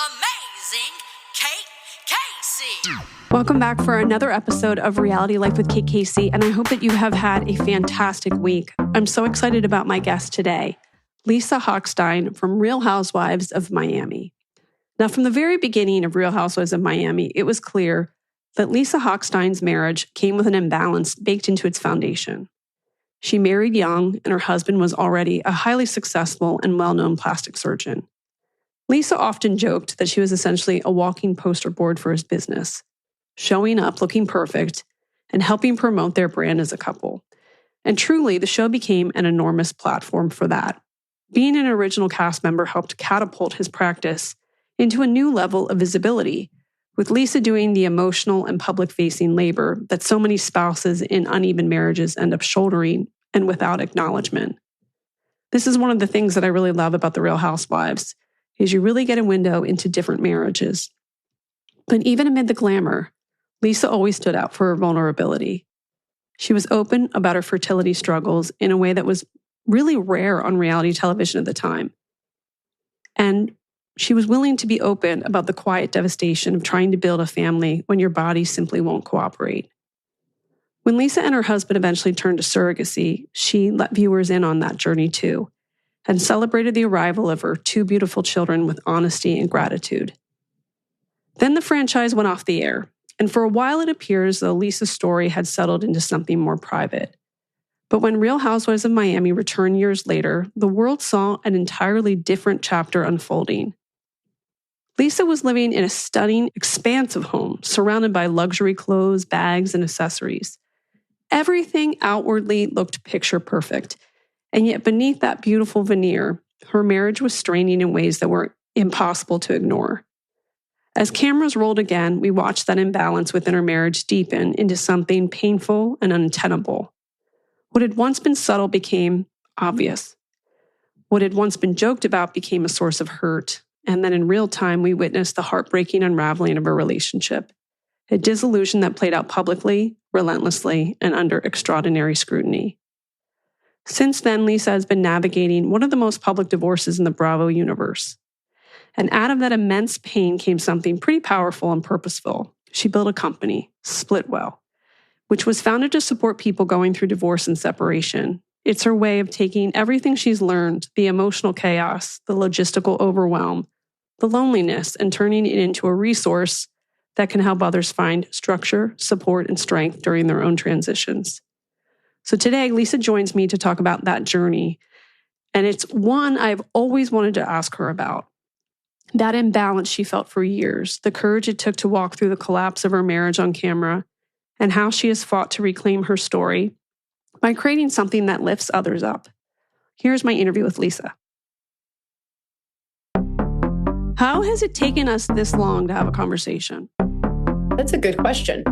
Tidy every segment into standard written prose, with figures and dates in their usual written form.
amazing Kate Casey. Welcome back for another episode of Reality Life with Kate Casey, and I hope that you have had a fantastic week. I'm so excited about my guest today, Lisa Hochstein from Real Housewives of Miami. Now, from the very beginning of Real Housewives of Miami, it was clear that Lisa Hochstein's marriage came with an imbalance baked into its foundation. She married young, and her husband was already a highly successful and well-known plastic surgeon. Lisa often joked that she was essentially a walking poster board for his business, showing up looking perfect and helping promote their brand as a couple. And truly, the show became an enormous platform for that. Being an original cast member helped catapult his practice into a new level of visibility, with Lisa doing the emotional and public-facing labor that so many spouses in uneven marriages end up shouldering and without acknowledgement. This is one of the things that I really love about the Real Housewives, is you really get a window into different marriages. But even amid the glamour, Lisa always stood out for her vulnerability. She was open about her fertility struggles in a way that was really rare on reality television at the time. And she was willing to be open about the quiet devastation of trying to build a family when your body simply won't cooperate. When Lisa and her husband eventually turned to surrogacy, she let viewers in on that journey too, and celebrated the arrival of her two beautiful children with honesty and gratitude. Then the franchise went off the air, and for a while it appeared as though Lisa's story had settled into something more private. But when Real Housewives of Miami returned years later, the world saw an entirely different chapter unfolding. Lisa was living in a stunning, expansive home, surrounded by luxury clothes, bags, and accessories. Everything outwardly looked picture perfect, and yet beneath that beautiful veneer, her marriage was straining in ways that were impossible to ignore. As cameras rolled again, we watched that imbalance within her marriage deepen into something painful and untenable. What had once been subtle became obvious. What had once been joked about became a source of hurt. And then in real time, we witnessed the heartbreaking unraveling of a relationship, a disillusion that played out publicly, relentlessly, and under extraordinary scrutiny. Since then, Lisa has been navigating one of the most public divorces in the Bravo universe. And out of that immense pain came something pretty powerful and purposeful. She built a company, SplitWell, which was founded to support people going through divorce and separation. It's her way of taking everything she's learned, the emotional chaos, the logistical overwhelm, the loneliness, and turning it into a resource that can help others find structure, support, and strength during their own transitions. So today, Lisa joins me to talk about that journey. And it's one I've always wanted to ask her about. That imbalance she felt for years, the courage it took to walk through the collapse of her marriage on camera, and how she has fought to reclaim her story by creating something that lifts others up. Here's my interview with Lisa. How has it taken us this long to have a conversation? That's a good question.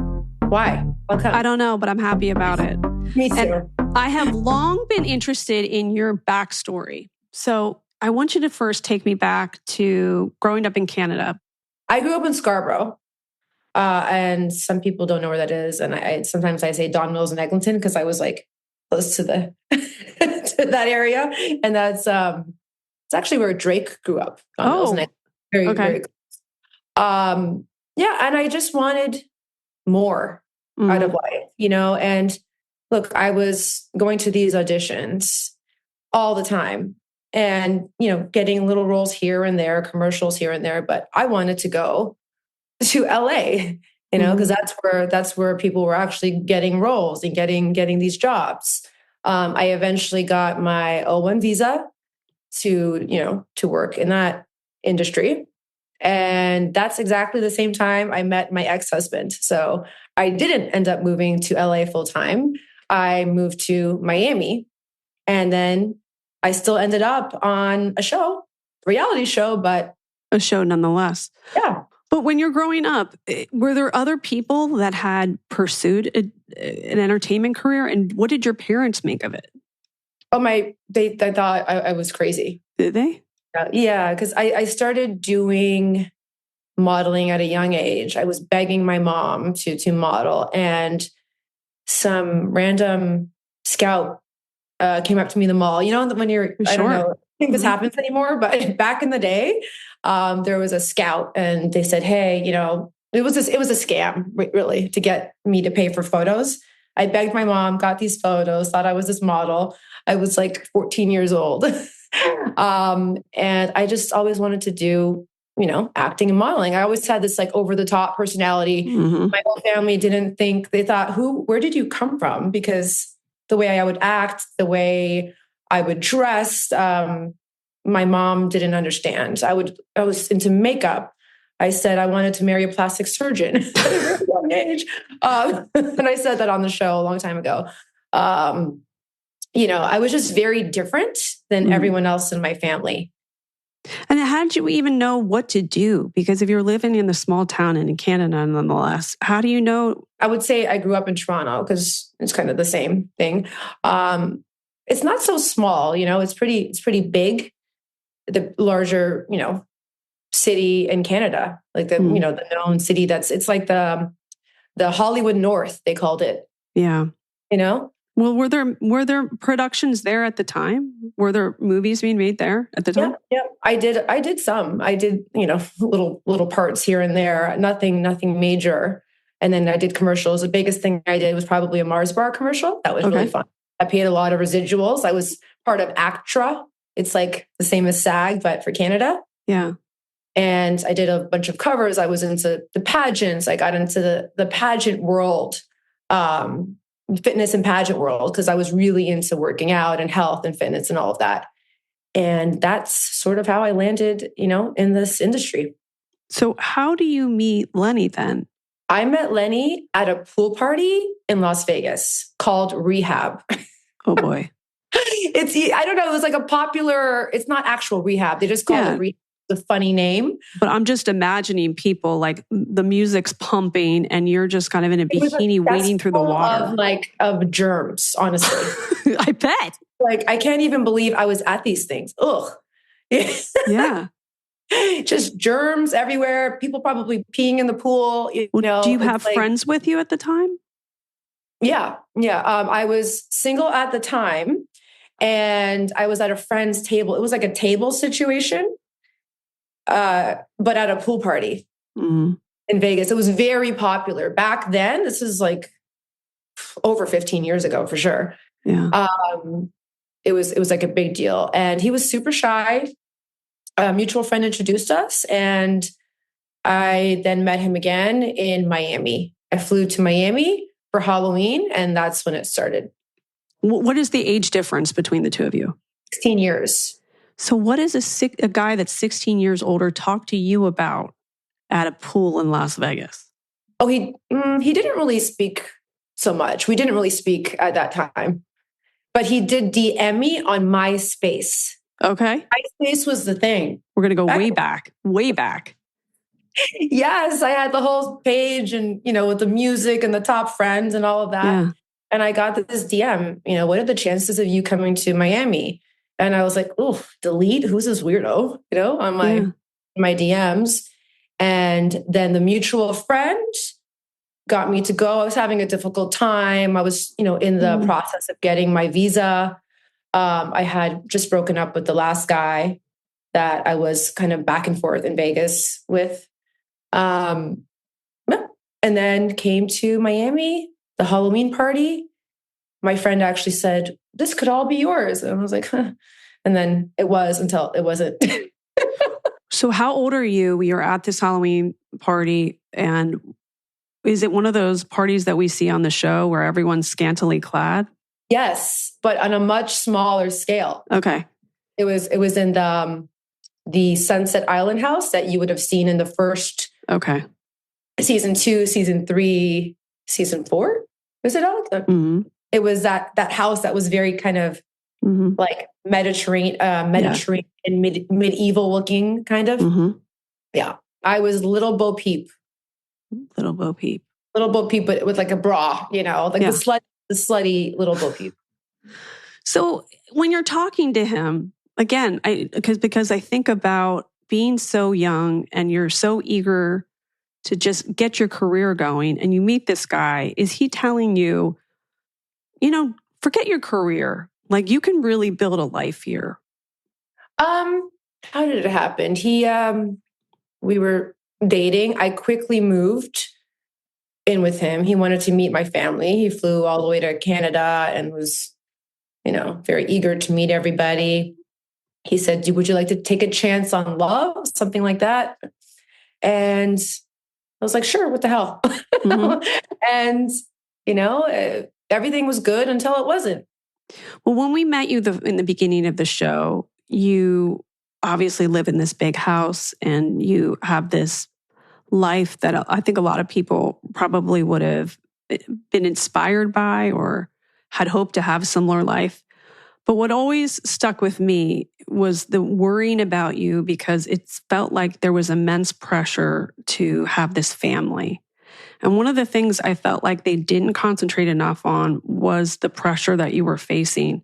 Why? How come? I don't know, but I'm happy about it. Me too. And I have long been interested in your backstory. So I want you to first take me back to growing up in Canada. I grew up in Scarborough, and some people don't know where that is. And sometimes I say Don Mills and Eglinton because I was like close to the to that area, and that's it's actually where Drake grew up. Don Mills and Eglinton. Very, okay. Very close. Yeah, and I just wanted more out of life, and look, I was going to these auditions all the time and, getting little roles here and there, commercials here and there, but I wanted to go to LA, because that's where people were actually getting roles and getting these jobs. I eventually got my O1 visa to work in that industry. And that's exactly the same time I met my ex-husband. So I didn't end up moving to LA full time. I moved to Miami, and then I still ended up on a show, reality show, but a show nonetheless. Yeah. But when you're growing up, were there other people that had pursued an entertainment career? And what did your parents make of it? Oh, they thought I was crazy. Did they? Yeah, because I started doing modeling at a young age. I was begging my mom to model, and some random scout came up to me in the mall. When you're, Sure. I don't know, think this happens anymore, but back in the day, there was a scout and they said, hey, it was a scam really to get me to pay for photos. I begged my mom, got these photos, thought I was this model. I was like 14 years old. And I just always wanted to do, acting and modeling. I always had this like over the top personality. My whole family didn't think, they thought, where did you come from? Because the way I would act, the way I would dress, my mom didn't understand. I was into makeup. I said I wanted to marry a plastic surgeon at a very young age. And I said that on the show a long time ago. I was just very different than everyone else in my family. And how did you even know what to do? Because if you're living in a small town and in Canada, nonetheless, how do you know? I would say I grew up in Toronto because it's kind of the same thing. It's not so small, it's pretty big. The larger, city in Canada, like the known city it's like the Hollywood North, they called it. Yeah. Well, were there productions there at the time? Were there movies being made there at the time? Yeah. I did some. I did, little parts here and there, nothing major. And then I did commercials. The biggest thing I did was probably a Mars bar commercial. That was really fun. I paid a lot of residuals. I was part of ACTRA. It's like the same as SAG, but for Canada. Yeah. And I did a bunch of covers. I was into the pageants. I got into the pageant world, fitness and pageant world, because I was really into working out and health and fitness and all of that. And that's sort of how I landed, in this industry. So how do you meet Lenny then? I met Lenny at a pool party in Las Vegas called Rehab. Oh boy. I don't know. It was like a popular, it's not actual rehab. They just call it rehab. The funny name. But I'm just imagining people like the music's pumping and you're just kind of in a bikini wading through the water. Of germs, honestly. I bet. Like, I can't even believe I was at these things. Ugh. Yeah. Just germs everywhere. People probably peeing in the pool. Do you have friends with you at the time? Yeah. Yeah. I was single at the time and I was at a friend's table. It was like a table situation. But at a pool party in Vegas. It was very popular back then. This is like over 15 years ago for sure. Yeah. It was like a big deal. And he was super shy. A mutual friend introduced us and I then met him again in Miami. I flew to Miami for Halloween and that's when it started. What is the age difference between the two of you? 16 years. So what does a guy that's 16 years older talk to you about at a pool in Las Vegas? Oh, he didn't really speak so much. We didn't really speak at that time. But he did DM me on MySpace. Okay. MySpace was the thing. We're going to go way back. Yes, I had the whole page and, with the music and the top friends and all of that. Yeah. And I got this DM, what are the chances of you coming to Miami? And I was like, oh, delete? Who's this weirdo? On my DMs. And then the mutual friend got me to go. I was having a difficult time. I was, in the process of getting my visa. I had just broken up with the last guy that I was kind of back and forth in Vegas with. And then came to Miami, the Halloween party. My friend actually said, this could all be yours. And I was like, huh. And then it was until it wasn't. So how old are you? You're at this Halloween party. And is it one of those parties that we see on the show where everyone's scantily clad? Yes, but on a much smaller scale. Okay. It was in the Sunset Island house that you would have seen in the first season 2, season 3, season 4. Was it all? Mm-hmm. It was that house that was very kind of like Mediterranean, medieval looking kind of. Mm-hmm. Yeah. I was Little Bo Peep. Little Bo Peep, but with like a bra, the slutty Little Bo Peep. So when you're talking to him, again, because I think about being so young and you're so eager to just get your career going and you meet this guy, is he telling you, forget your career. Like you can really build a life here? How did it happen? We were dating. I quickly moved in with him. He wanted to meet my family. He flew all the way to Canada and was, very eager to meet everybody. He said, would you like to take a chance on love? Something like that. And I was like, sure, what the hell? Mm-hmm. And, everything was good until it wasn't. Well, when we met you in the beginning of the show, you obviously live in this big house and you have this life that I think a lot of people probably would have been inspired by or had hoped to have a similar life. But what always stuck with me was the worrying about you because it felt like there was immense pressure to have this family. And one of the things I felt like they didn't concentrate enough on was the pressure that you were facing.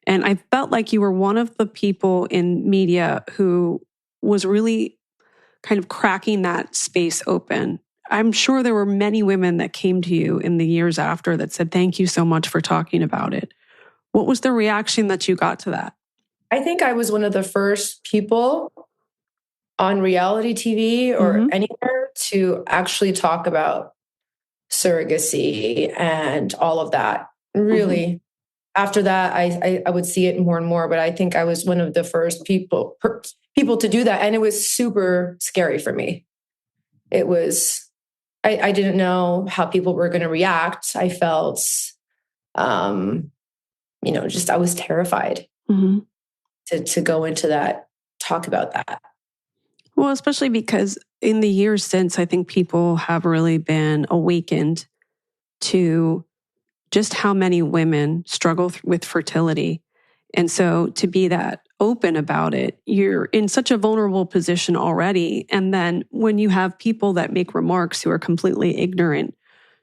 And I felt like you were one of the people in media who was really kind of cracking that space open. I'm sure there were many women that came to you in the years after that said, thank you so much for talking about it. What was the reaction that you got to that? I think I was one of the first people on reality TV or anywhere to actually talk about surrogacy and all of that. Really, after that, I would see it more and more, but I think I was one of the first people to do that. And it was super scary for me. It was, I didn't know how people were going to react. I felt, I was terrified to go into that, talk about that. Well, especially because in the years since, I think people have really been awakened to just how many women struggle with fertility. And so to be that open about it, you're in such a vulnerable position already. And then when you have people that make remarks who are completely ignorant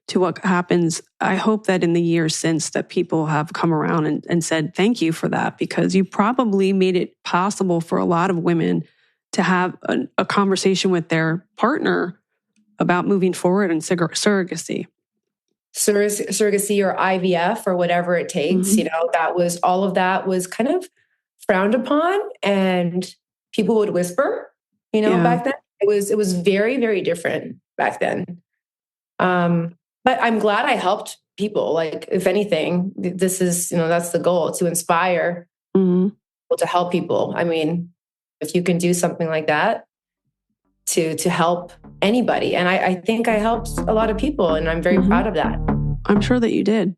to what happens, I hope that in the years since that people have come around and said, thank you for that, because you probably made it possible for a lot of women to have a conversation with their partner about moving forward in surrogacy. Surrogacy or IVF or whatever it takes, all of that was kind of frowned upon, and people would whisper, back then. It was very, very different back then. But I'm glad I helped people. Like, if anything, this is, that's the goal, to inspire people, to help people. I mean, if you can do something like that to help anybody. And I think I helped a lot of people, and I'm very proud of that. I'm sure that you did.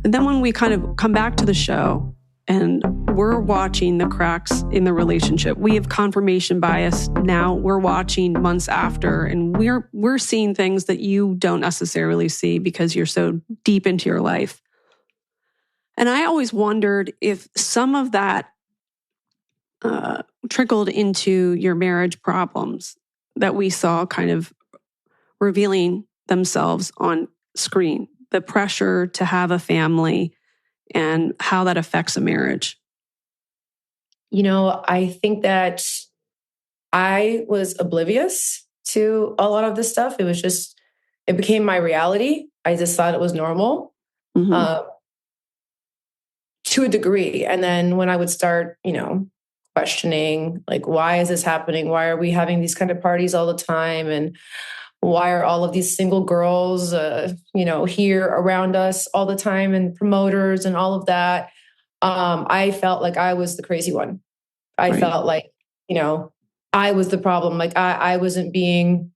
And then when we kind of come back to the show and we're watching the cracks in the relationship, we have confirmation bias. Now we're watching months after, and we're seeing things that you don't necessarily see because you're so deep into your life. And I always wondered if some of that trickled into your marriage problems that we saw kind of revealing themselves on screen, the pressure to have a family and how that affects a marriage. I think that I was oblivious to a lot of this stuff. It became my reality. I just thought it was normal to a degree. And then when I would start, questioning, like, why is this happening? Why are we having these kind of parties all the time? And why are all of these single girls, here around us all the time, and promoters and all of that? I felt like I was the crazy one. I felt like, I was the problem. Like I wasn't being,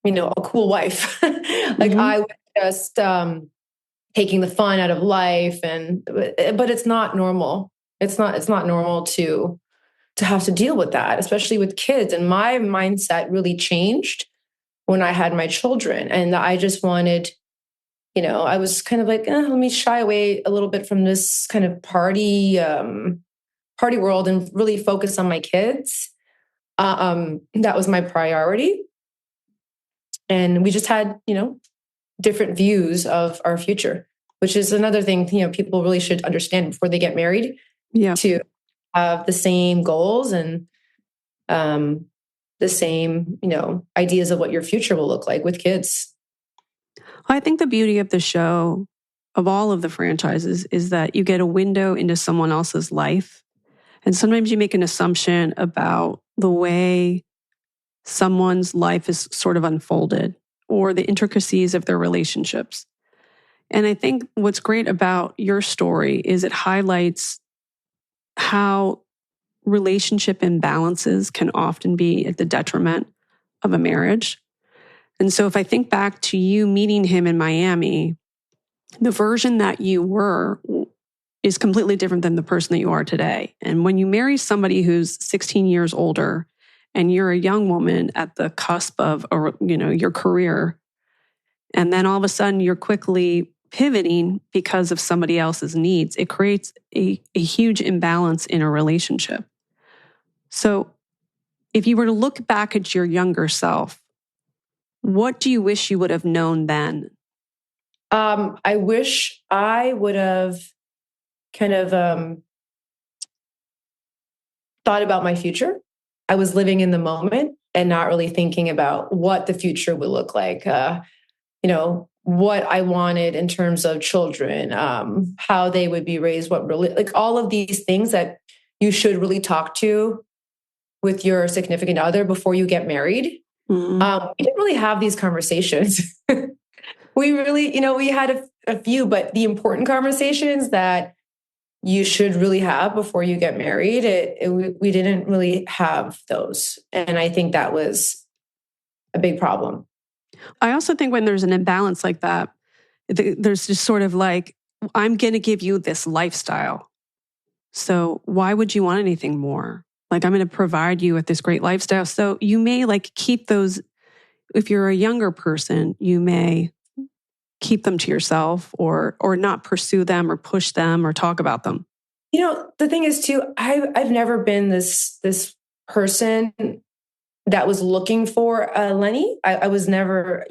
a cool wife. Like I was just taking the fun out of life, but it's not normal. It's not normal to have to deal with that, especially with kids. And my mindset really changed when I had my children, and I just wanted, I was kind of like, let me shy away a little bit from this kind of party world and really focus on my kids. That was my priority. And we just had, different views of our future, which is another thing, people really should understand before they get married, to have the same goals and the same, ideas of what your future will look like with kids. I think the beauty of the show, of all of the franchises, is that you get a window into someone else's life. And sometimes you make an assumption about the way someone's life is sort of unfolded or the intricacies of their relationships. And I think what's great about your story is it highlights how relationship imbalances can often be at the detriment of a marriage. And so if I think back to you meeting him in Miami, the version that you were is completely different than the person that you are today. And when you marry somebody who's 16 years older and you're a young woman at the cusp of your career, and then all of a sudden you're quickly pivoting because of somebody else's needs, it creates a huge imbalance in a relationship. So if you were to look back at your younger self, what do you wish you would have known then? I wish I would have kind of thought about my future. I was living in the moment and not really thinking about what the future would look like. What I wanted in terms of children, how they would be raised, what really, like all of these things that you should really talk to with your significant other before you get married. Mm-hmm. We didn't really have these conversations. We really, we had a few, but the important conversations that you should really have before you get married, we didn't really have those. And I think that was a big problem. I also think when there's an imbalance like that, there's just sort of like, I'm going to give you this lifestyle. So why would you want anything more? Like, I'm going to provide you with this great lifestyle. So you may keep those, if you're a younger person, you may keep them to yourself or not pursue them or push them or talk about them. The thing is too, I've never been this person that was looking for Lenny. I was never,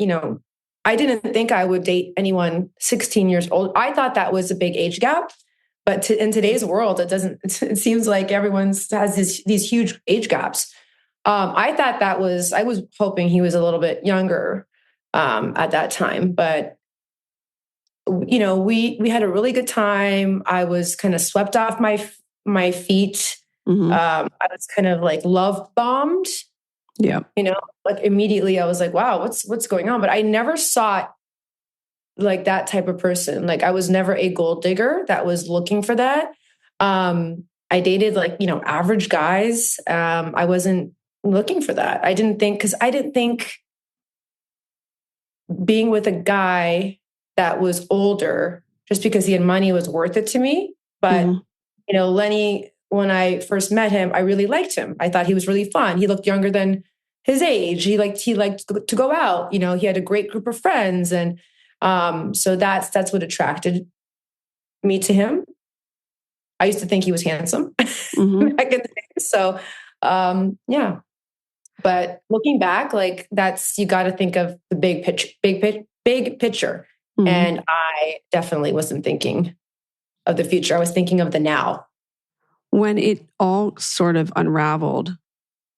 I didn't think I would date anyone 16 years old. I thought that was a big age gap. But in today's world, it seems like everyone has these huge age gaps. I thought I was hoping he was a little bit younger at that time. But, we had a really good time. I was kind of swept off my feet. Mm-hmm. I was kind of love bombed. Yeah. Immediately I was like, wow, what's going on? But I never sought that type of person. I was never a gold digger that was looking for that. I dated average guys. I wasn't looking for that. I didn't think being with a guy that was older just because he had money was worth it to me. But, Lenny, when I first met him, I really liked him. I thought he was really fun. He looked younger than his age. He liked to go out. He had a great group of friends. And so that's what attracted me to him. I used to think he was handsome back in the day. So, yeah. But looking back, you got to think of the big picture. Mm-hmm. And I definitely wasn't thinking of the future. I was thinking of the now. When it all sort of unraveled,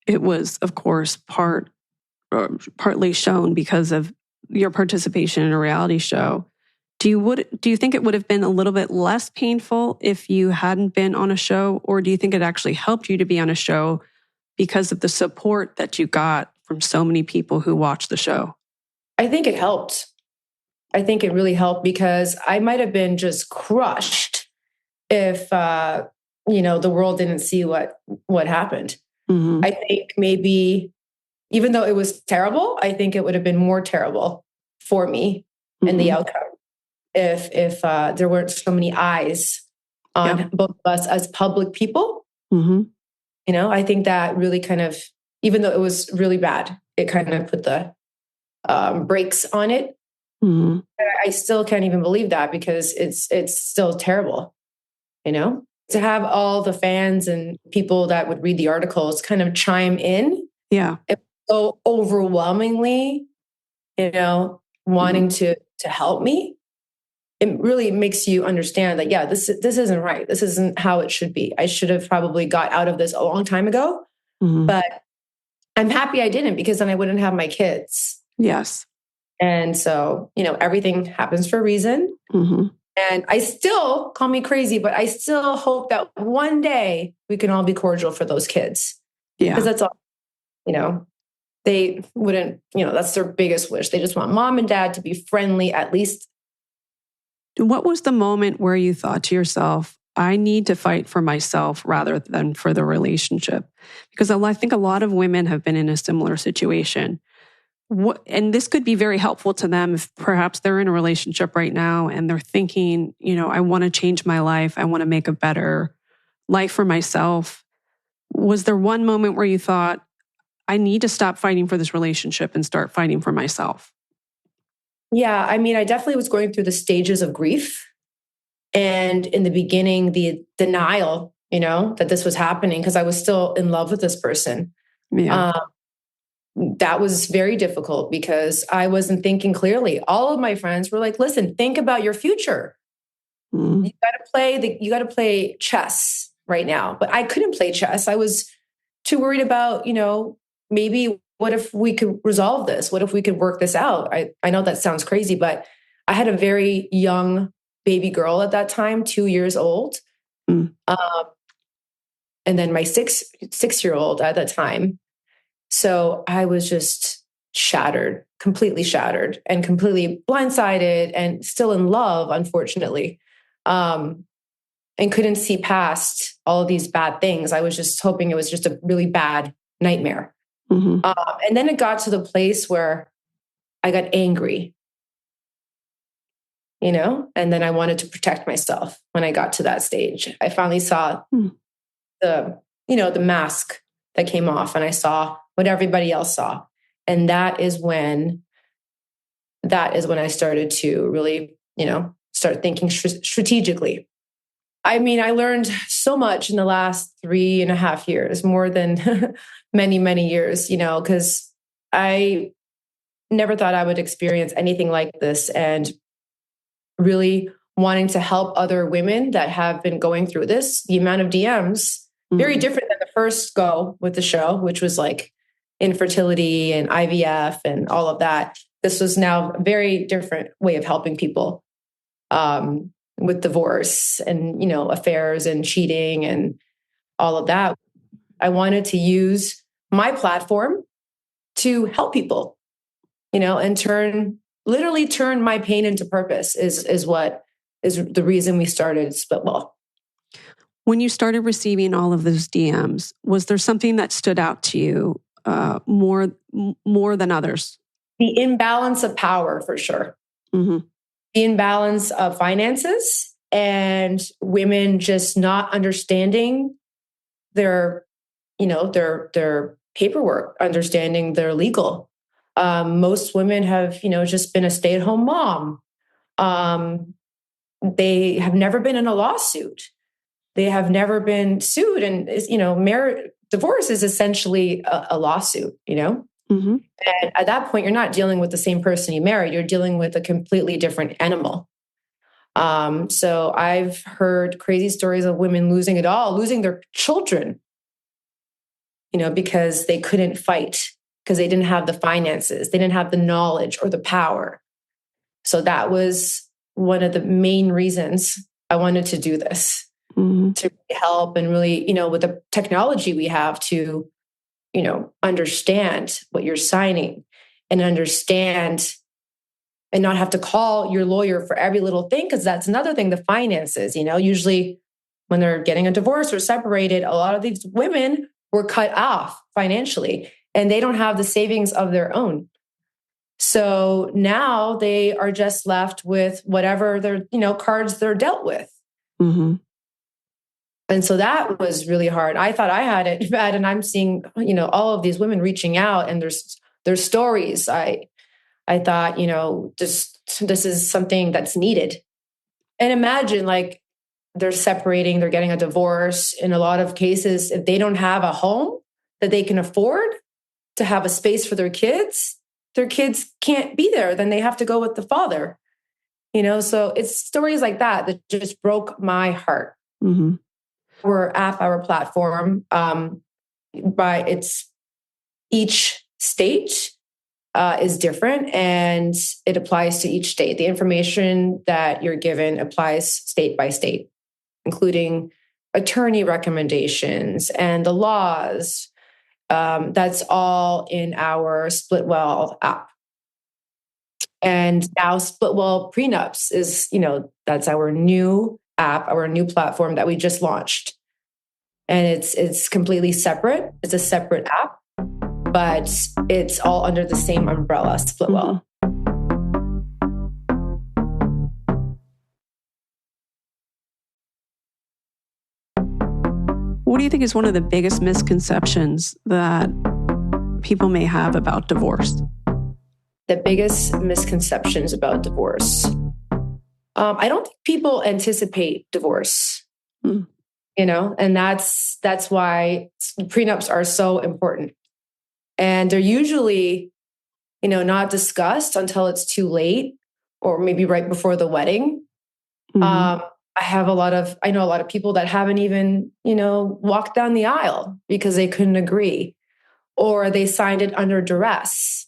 it was, of course, partly shown because of your participation in a reality show. Do you think it would have been a little bit less painful if you hadn't been on a show, or do you think it actually helped you to be on a show because of the support that you got from so many people who watched the show? I think it helped. I think it really helped because I might have been just crushed if the world didn't see what happened. Mm-hmm. I think maybe even though it was terrible, I think it would have been more terrible for me in the outcome if there weren't so many eyes on both of us as public people. Mm-hmm. I think that really kind of, even though it was really bad, it kind of put the brakes on it. Mm-hmm. I still can't even believe that because it's still terrible, to have all the fans and people that would read the articles kind of chime in. Yeah. So overwhelmingly, wanting to help me. It really makes you understand that, yeah, this isn't right. This isn't how it should be. I should have probably got out of this a long time ago, but I'm happy I didn't because then I wouldn't have my kids. Yes. And so, everything happens for a reason. Mm-hmm. And I still, call me crazy, but I still hope that one day we can all be cordial for those kids. Yeah. Because that's all, they wouldn't, that's their biggest wish. They just want mom and dad to be friendly, at least. What was the moment where you thought to yourself, I need to fight for myself rather than for the relationship? Because I think a lot of women have been in a similar situation. And this could be very helpful to them if perhaps they're in a relationship right now and they're thinking, I want to change my life. I want to make a better life for myself. Was there one moment where you thought, I need to stop fighting for this relationship and start fighting for myself? Yeah, I mean, I definitely was going through the stages of grief. And in the beginning, the denial, that this was happening because I was still in love with this person. Yeah. That was very difficult because I wasn't thinking clearly. All of my friends were like, listen, think about your future. Mm. You got to play chess right now. But I couldn't play chess. I was too worried about, maybe what if we could resolve this? What if we could work this out? I know that sounds crazy, but I had a very young baby girl at that time, 2 years old. Mm. And then my six-year-old at that time. So I was just shattered, completely shattered and completely blindsided and still in love, unfortunately. And couldn't see past all of these bad things. I was just hoping it was just a really bad nightmare. Mm-hmm. And then it got to the place where I got angry, and then I wanted to protect myself when I got to that stage. I finally saw the mask that came off and I saw what everybody else saw. And that is when I started to really, start thinking strategically. I mean, I learned so much in the last 3.5 years, more than many, many years, because I never thought I would experience anything like this, and really wanting to help other women that have been going through this. The amount of DMs, very different than the first go with the show, which was like infertility and IVF and all of that. This was now a very different way of helping people with divorce and, affairs and cheating and all of that. I wanted to use my platform to help people, and literally turn my pain into purpose is what is the reason we started SplitWell. When you started receiving all of those DMs, was there something that stood out to you more than others? The imbalance of power, for sure. Mm-hmm. The imbalance of finances and women just not understanding their paperwork, understanding their legal. Most women have, just been a stay-at-home mom. They have never been in a lawsuit. They have never been sued. And, divorce is essentially a lawsuit, Mm-hmm. And at that point, you're not dealing with the same person you married. You're dealing with a completely different animal. So I've heard crazy stories of women losing it all, losing their children, because they couldn't fight, because they didn't have the finances. They didn't have the knowledge or the power. So that was one of the main reasons I wanted to do this, to help and really, with the technology we have to, understand what you're signing and understand and not have to call your lawyer for every little thing. Because that's another thing, the finances, usually when they're getting a divorce or separated, a lot of these women were cut off financially and they don't have the savings of their own. So now they are just left with whatever their, cards they're dealt with. Mm-hmm. And so that was really hard. I thought I had it bad, and I'm seeing, all of these women reaching out and their stories. I thought, this is something that's needed. And imagine like they're separating, they're getting a divorce. In a lot of cases, if they don't have a home that they can afford to have a space for their kids can't be there. Then they have to go with the father, so it's stories like that just broke my heart. Mm-hmm. Our platform, by its each state is different, and it applies to each state. The information that you're given applies state by state, including attorney recommendations and the laws. That's all in our SplitWell app. And now SplitWell Prenups is, that's our new app, our new platform that we just launched. And it's completely separate. It's a separate app, but it's all under the same umbrella, SplitWell. What do you think is one of the biggest misconceptions that people may have about divorce? The biggest misconceptions about divorce. I don't think people anticipate divorce, and that's why prenups are so important. And they're usually, not discussed until it's too late or maybe right before the wedding. Mm-hmm. I know a lot of people that haven't even, walked down the aisle because they couldn't agree, or they signed it under duress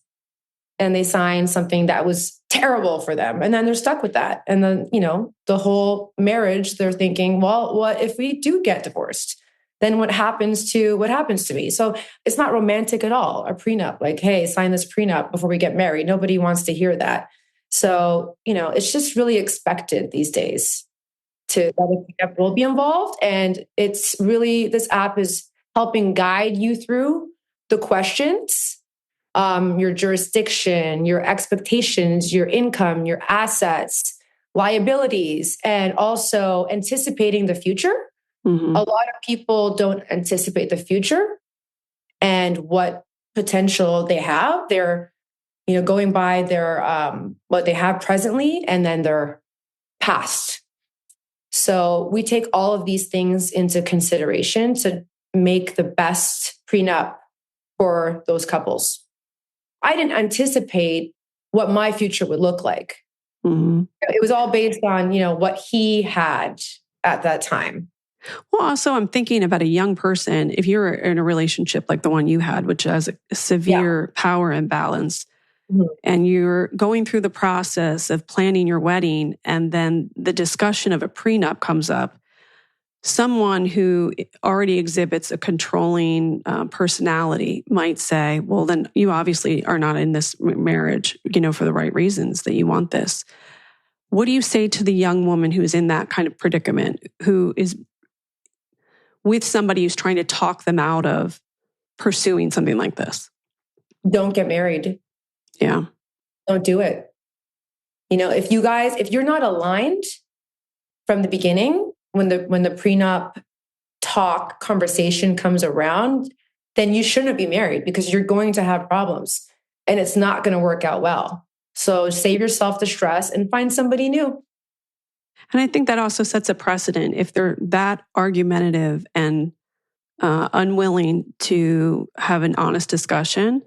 and they signed something that was terrible for them. And then they're stuck with that. And then, the whole marriage, they're thinking, well, what if we do get divorced? Then what happens to me? So it's not romantic at all. A prenup, like, hey, sign this prenup before we get married. Nobody wants to hear that. So, it's just really expected these days that a prenup will be involved. And it's really, this app is helping guide you through the questions, your jurisdiction, your expectations, your income, your assets, liabilities, and also anticipating the future. Mm-hmm. A lot of people don't anticipate the future and what potential they have. They're, going by their what they have presently and then their past. So we take all of these things into consideration to make the best prenup for those couples. I didn't anticipate what my future would look like. Mm-hmm. It was all based on, what he had at that time. Well, also, I'm thinking about a young person. If you're in a relationship like the one you had, which has a severe power imbalance, mm-hmm. and you're going through the process of planning your wedding, and then the discussion of a prenup comes up, someone who already exhibits a controlling personality might say, well, then you obviously are not in this marriage, for the right reasons that you want this. What do you say to the young woman who is in that kind of predicament, who is with somebody who's trying to talk them out of pursuing something like this? Don't get married. Yeah. Don't do it. If you're not aligned from the beginning, when the prenup conversation comes around, then you shouldn't be married because you're going to have problems and it's not going to work out well. So save yourself the stress and find somebody new. And I think that also sets a precedent. If they're that argumentative and unwilling to have an honest discussion,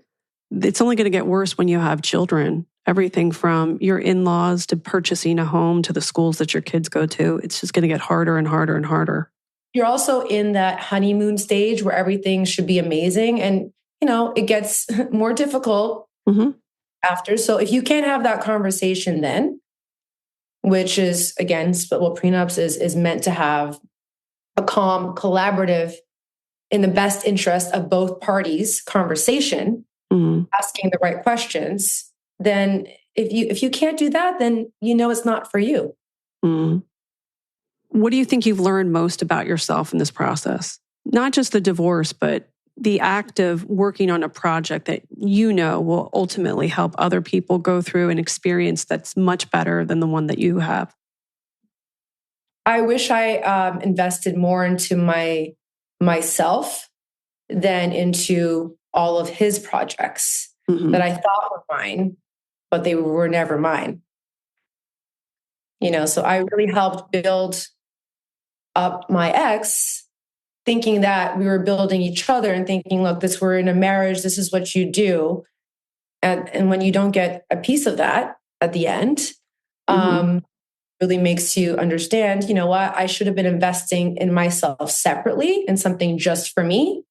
it's only going to get worse when you have children. Everything from your in-laws to purchasing a home to the schools that your kids go to, it's just going to get harder and harder and harder. You're also in that honeymoon stage where everything should be amazing. And, it gets more difficult mm-hmm. after. So if you can't have that conversation then, which is, again, SplitWell Prenups is meant to have a calm, collaborative, in the best interest of both parties conversation, mm-hmm. asking the right questions, then if you can't do that, then it's not for you. Mm-hmm. What do you think you've learned most about yourself in this process? Not just the divorce, but the act of working on a project that will ultimately help other people go through an experience that's much better than the one that you have. I wish I invested more into myself than into all of his projects mm-hmm. that I thought were mine, but they were never mine. So I really helped build up my ex, thinking that we were building each other and thinking, look, we're in a marriage, this is what you do. And when you don't get a piece of that at the end, mm-hmm. really makes you understand, what, I should have been investing in myself separately in something just for me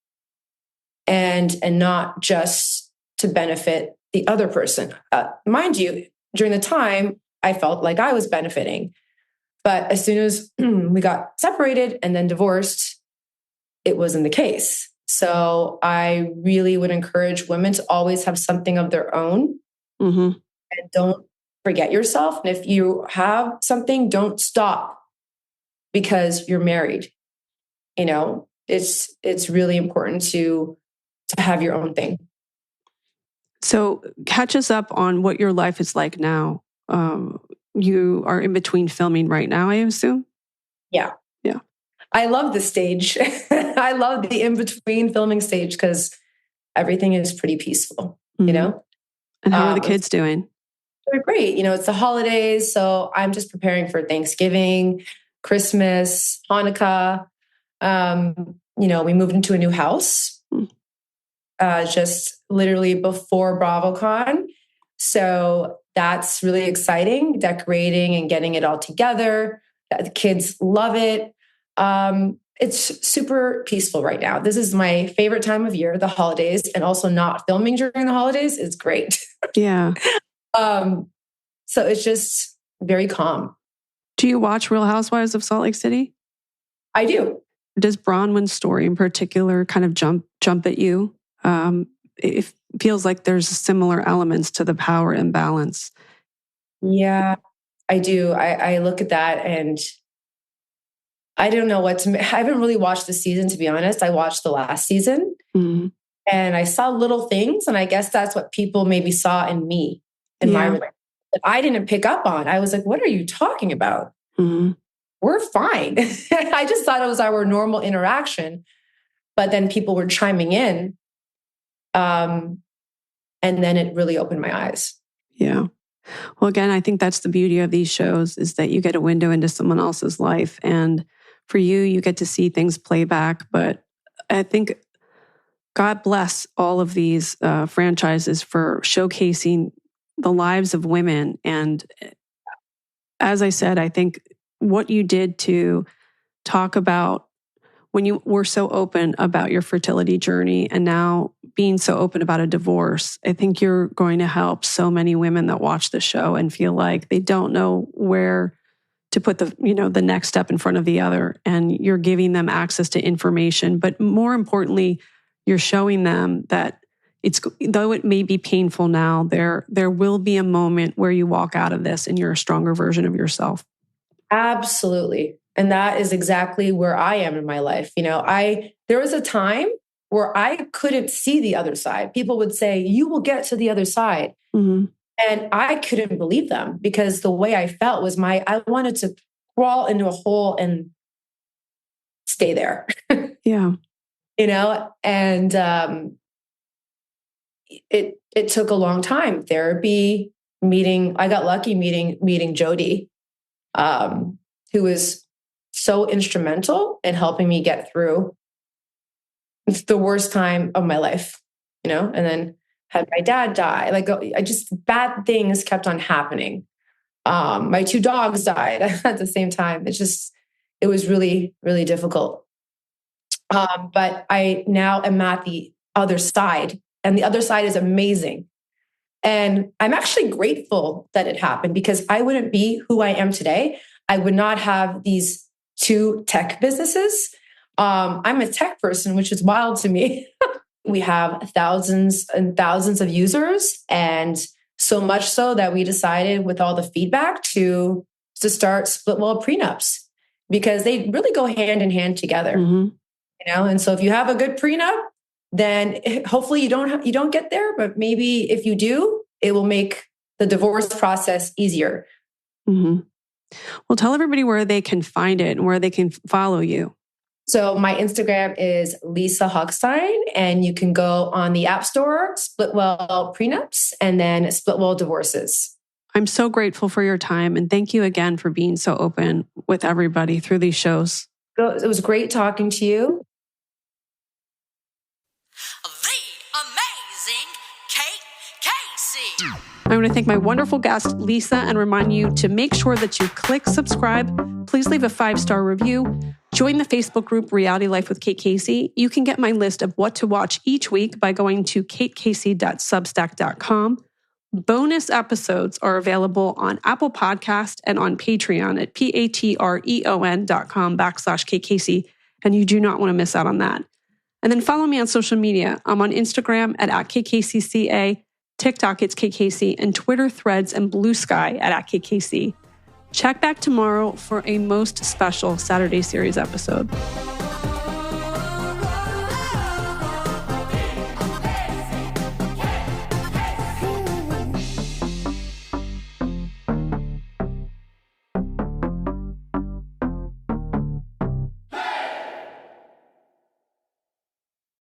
and not just to benefit the other person. Mind you, during the time, I felt like I was benefiting. But as soon as we got separated and then divorced, it wasn't the case. So I really would encourage women to always have something of their own and don't forget yourself. And if you have something, don't stop because you're married. You know, it's really important to have your own thing. So catch us up on what your life is like now. You are in between filming right now, I assume? Yeah. Yeah. I love the stage. I love the in-between filming stage because everything is pretty peaceful, you know? And how are the kids doing? They're great. You know, it's the holidays. So I'm just preparing for Thanksgiving, Christmas, Hanukkah. You know, we moved into a new house just literally before BravoCon. So that's really exciting, decorating and getting it all together. The kids love it. It's super peaceful right now. This is my favorite time of year, the holidays, and also not filming during the holidays is great. Yeah. So it's just very calm. Do you watch Real Housewives of Salt Lake City? I do. Does Bronwyn's story in particular kind of jump at you? It feels like there's similar elements to the power imbalance. Yeah, I do. I look at that and I don't know what to. I haven't really watched the season, to be honest. I watched the last season and I saw little things, and I guess that's what people maybe saw in me in my relationship that I didn't pick up on. I was like, "What are you talking about? We're fine." I just thought it was our normal interaction, but then people were chiming in, and then it really opened my eyes. Yeah. Well, again, I think that's the beauty of these shows is that you get a window into someone else's life. And for you, you get to see things play back. But I think God bless all of these franchises for showcasing the lives of women. And as I said, I think what you did to talk about when you were so open about your fertility journey and now being so open about a divorce, I think you're going to help so many women that watch the show and feel like they don't know where to put the next step in front of the other. And you're giving them access to information. But more importantly, you're showing them that though it may be painful now, there will be a moment where you walk out of this and you're a stronger version of yourself. Absolutely. And that is exactly where I am in my life. You know, there was a time where I couldn't see the other side. People would say, "You will get to the other side." And I couldn't believe them because the way I felt was I wanted to crawl into a hole and stay there. Yeah. You know, and it took a long time. Therapy, meeting. I got lucky meeting Jody, who was so instrumental in helping me get through the worst time of my life, you know, and then had my dad die. Like bad things kept on happening. My 2 dogs died at the same time. It was really, really difficult. But I now am at the other side, and the other side is amazing. And I'm actually grateful that it happened because I wouldn't be who I am today. I would not have these 2 tech businesses. I'm a tech person, which is wild to me. We have thousands and thousands of users, and so much so that we decided with all the feedback to start SplitWell prenups because they really go hand in hand together. You know, and so if you have a good prenup, then hopefully you don't get there, but maybe if you do, it will make the divorce process easier. Well, tell everybody where they can find it and where they can follow you. So my Instagram is Lisa Hochstein, and you can go on the App Store, SplitWell Prenups, and then SplitWell Divorces. I'm so grateful for your time, and thank you again for being so open with everybody through these shows. It was great talking to you. The amazing Kate Casey. I want to thank my wonderful guest, Lisa, and remind you to make sure that you click subscribe. Please leave a 5-star review. Join the Facebook group Reality Life with Kate Casey. You can get my list of what to watch each week by going to katecasey.substack.com. Bonus episodes are available on Apple Podcast and on Patreon at patreon.com/KKC. And you do not want to miss out on that. And then follow me on social media. I'm on Instagram at @KKCCA, TikTok it's KKC, and Twitter, Threads, and Blue Sky at @KKC. Check back tomorrow for a most special Saturday series episode.